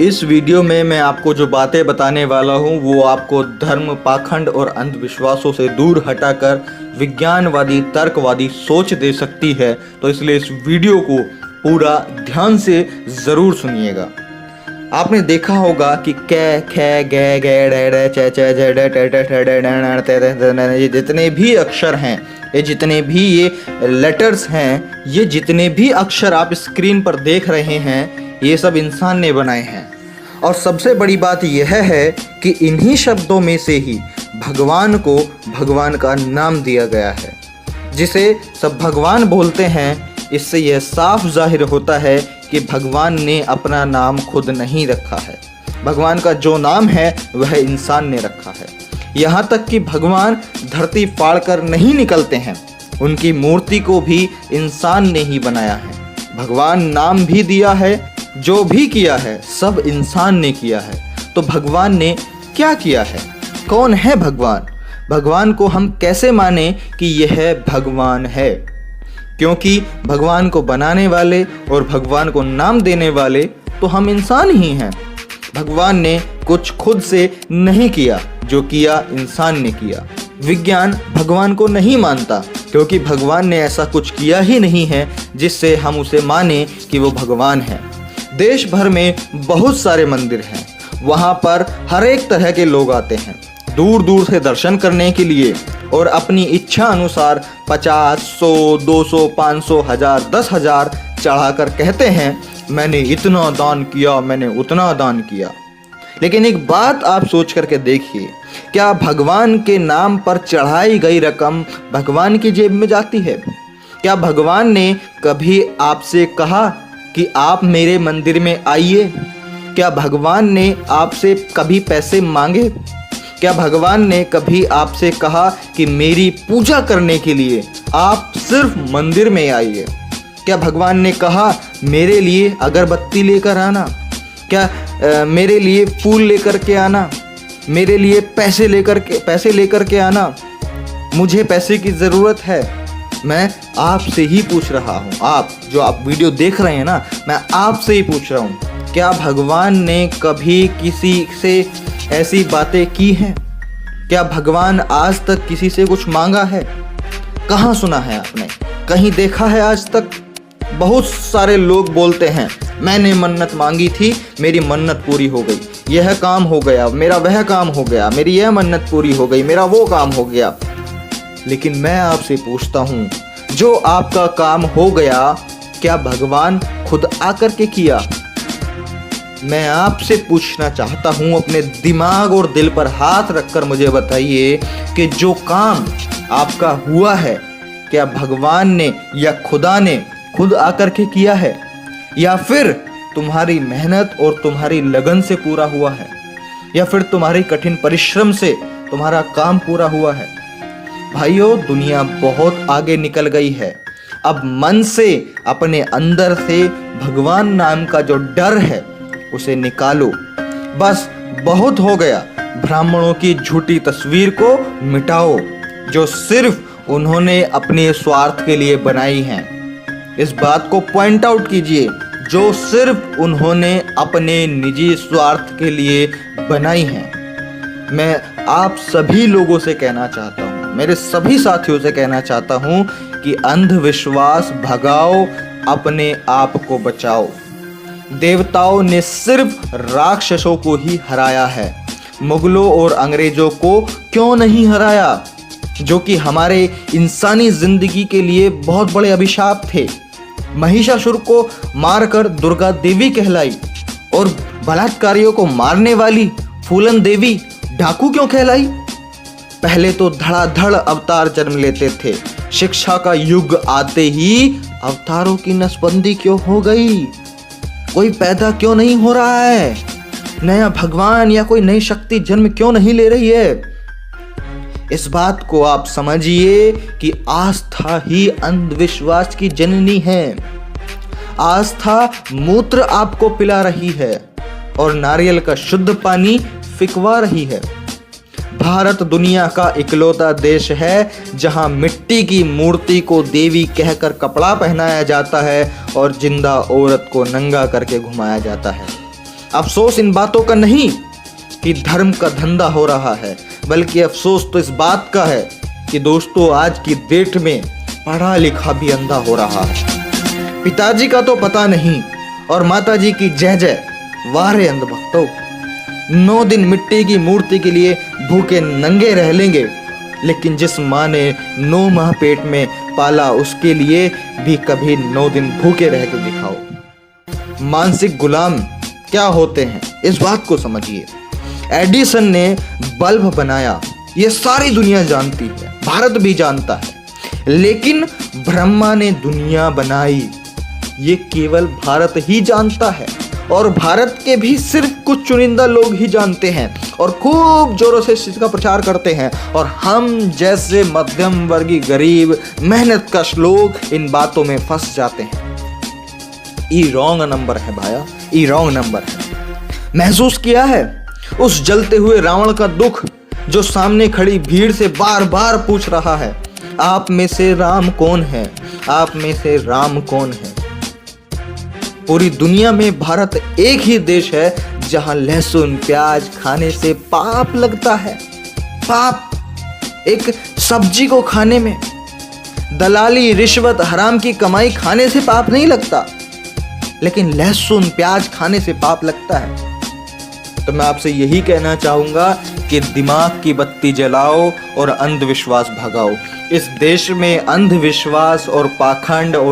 इस वीडियो में मैं आपको जो बातें बताने वाला हूँ वो आपको धर्म, पाखंड और अंधविश्वासों से दूर हटाकर विज्ञानवादी, तर्कवादी सोच दे सकती है। तो इसलिए इस वीडियो को पूरा ध्यान से ज़रूर सुनिएगा। आपने देखा होगा कि कै, खे, गे, गे, डे, डे, चे, चे, जे, डे, टे, टे, टे, डे, डे, ते, ते, ते, ते, ये जितने भी अक्षर हैं, ये जितने भी ये लेटर्स हैं, ये जितने भी अक्षर आप स्क्रीन पर देख रहे हैं, ये सब इंसान ने बनाए हैं। और सबसे बड़ी बात यह है कि इन्हीं शब्दों में से ही भगवान को भगवान का नाम दिया गया है, जिसे सब भगवान बोलते हैं। इससे यह साफ जाहिर होता है कि भगवान ने अपना नाम खुद नहीं रखा है। भगवान का जो नाम है वह इंसान ने रखा है। यहाँ तक कि भगवान धरती फाड़कर नहीं निकलते हैं, उनकी मूर्ति को भी इंसान ने ही बनाया है। भगवान नाम भी दिया है, जो भी किया है सब इंसान ने किया है। तो भगवान ने क्या किया है? कौन है भगवान? भगवान को हम कैसे माने कि यह भगवान है? क्योंकि भगवान को बनाने वाले और भगवान को नाम देने वाले तो हम इंसान ही हैं। भगवान ने कुछ खुद से नहीं किया, जो किया इंसान ने किया। विज्ञान भगवान को नहीं मानता, क्योंकि भगवान ने ऐसा कुछ किया ही नहीं है जिससे हम उसे माने कि वो भगवान है। देश भर में बहुत सारे मंदिर हैं, वहाँ पर हर एक तरह के लोग आते हैं दूर दूर से दर्शन करने के लिए, और अपनी इच्छा अनुसार 50, 100, 200, 500, 1000, 10,000 चढ़ाकर कहते हैं मैंने इतना दान किया, मैंने उतना दान किया। लेकिन एक बात आप सोच करके देखिए, क्या भगवान के नाम पर चढ़ाई गई रकम भगवान की जेब में जाती है? क्या भगवान ने कभी आपसे कहा कि आप मेरे मंदिर में आइए? क्या भगवान ने आपसे कभी पैसे मांगे? क्या भगवान ने कभी आपसे कहा कि मेरी पूजा करने के लिए आप सिर्फ मंदिर में आइए? क्या भगवान ने कहा मेरे लिए अगरबत्ती लेकर आना? क्या मेरे लिए फूल लेकर के आना? मेरे लिए पैसे लेकर के आना? मुझे पैसे की ज़रूरत है। मैं आपसे ही पूछ रहा हूँ, आप जो आप वीडियो देख रहे हैं ना, मैं आपसे ही पूछ रहा हूँ, क्या भगवान ने कभी किसी से ऐसी बातें की हैं? क्या भगवान आज तक किसी से कुछ मांगा है? कहाँ सुना है आपने? कहीं देखा है आज तक? बहुत सारे लोग बोलते हैं मैंने मन्नत मांगी थी, मेरी मन्नत पूरी हो गई, यह काम हो गया, मेरा वह काम हो गया, मेरी यह मन्नत पूरी हो गई, मेरा वो काम हो गया। लेकिन मैं आपसे पूछता हूँ, जो आपका काम हो गया, क्या भगवान खुद आकर के किया? मैं आपसे पूछना चाहता हूँ, अपने दिमाग और दिल पर हाथ रखकर मुझे बताइए कि जो काम आपका हुआ है, क्या भगवान ने या खुदा ने खुद आकर के किया है, या फिर तुम्हारी मेहनत और तुम्हारी लगन से पूरा हुआ है, या फिर तुम्हारी कठिन परिश्रम से तुम्हारा काम पूरा हुआ है? भाइयों, दुनिया बहुत आगे निकल गई है। अब मन से, अपने अंदर से भगवान नाम का जो डर है उसे निकालो। बस बहुत हो गया। ब्राह्मणों की झूठी तस्वीर को मिटाओ, जो सिर्फ उन्होंने अपने स्वार्थ के लिए बनाई है। इस बात को पॉइंट आउट कीजिए, जो सिर्फ उन्होंने अपने निजी स्वार्थ के लिए बनाई है। मैं आप सभी लोगों से कहना चाहता हूँ, मेरे सभी साथियों से कहना चाहता हूँ कि अंधविश्वास भगाओ, अपने आप को बचाओ। देवताओं ने सिर्फ राक्षसों को ही हराया है, मुगलों और अंग्रेजों को क्यों नहीं हराया, जो कि हमारे इंसानी जिंदगी के लिए बहुत बड़े अभिशाप थे। महिषासुर को मारकर दुर्गा देवी कहलाई, और बलात्कारियों को मारने वाली फूलन देवी डाकू क्यों कहलाई? पहले तो धड़ाधड़ अवतार जन्म लेते थे, शिक्षा का युग आते ही अवतारों की नसबंदी क्यों हो गई? कोई पैदा क्यों नहीं हो रहा है? नया भगवान या कोई नई शक्ति जन्म क्यों नहीं ले रही है? इस बात को आप समझिए कि आस्था ही अंधविश्वास की जननी है। आस्था मूत्र आपको पिला रही है और नारियल का शुद्ध पानी फिकवा रही है। भारत दुनिया का इकलौता देश है जहां मिट्टी की मूर्ति को देवी कहकर कपड़ा पहनाया जाता है और जिंदा औरत को नंगा करके घुमाया जाता है। अफसोस इन बातों का नहीं कि धर्म का धंधा हो रहा है, बल्कि अफसोस तो इस बात का है कि दोस्तों आज की डेट में पढ़ा लिखा भी अंधा हो रहा है। पिताजी का तो पता नहीं और माताजी की जय जय, वारे अंधभक्तों। 9 दिन मिट्टी की मूर्ति के लिए भूखे नंगे रह लेंगे, लेकिन जिस माँ ने 9 माह पेट में पाला उसके लिए भी कभी 9 दिन भूखे रह कर दिखाओ। मानसिक गुलाम क्या होते हैं इस बात को समझिए। एडिसन ने बल्ब बनाया, ये सारी दुनिया जानती है, भारत भी जानता है, लेकिन ब्रह्मा ने दुनिया बनाई, ये केवल भारत ही जानता है। और भारत के भी सिर्फ कुछ चुनिंदा लोग ही जानते हैं और खूब जोरों से इसका प्रचार करते हैं, और हम जैसे मध्यम वर्गीय गरीब मेहनतकश लोग इन बातों में फंस जाते हैं। ई रॉन्ग नंबर है भाया, ई रॉन्ग नंबर है। महसूस किया है उस जलते हुए रावण का दुख, जो सामने खड़ी भीड़ से बार बार पूछ रहा है, आप में से राम कौन है, आप में से राम कौन है। पूरी दुनिया में भारत एक ही देश है जहां लहसुन प्याज खाने से पाप लगता है। पाप एक सब्जी को खाने में, दलाली रिश्वत हराम की कमाई खाने से पाप नहीं लगता, लेकिन लहसुन प्याज खाने से पाप लगता है। तो मैं आपसे यही कहना चाहूंगा कि दिमाग की बत्ती जलाओ और अंधविश्वास भगाओ। इस देश में अंधविश्वास और पाखंड और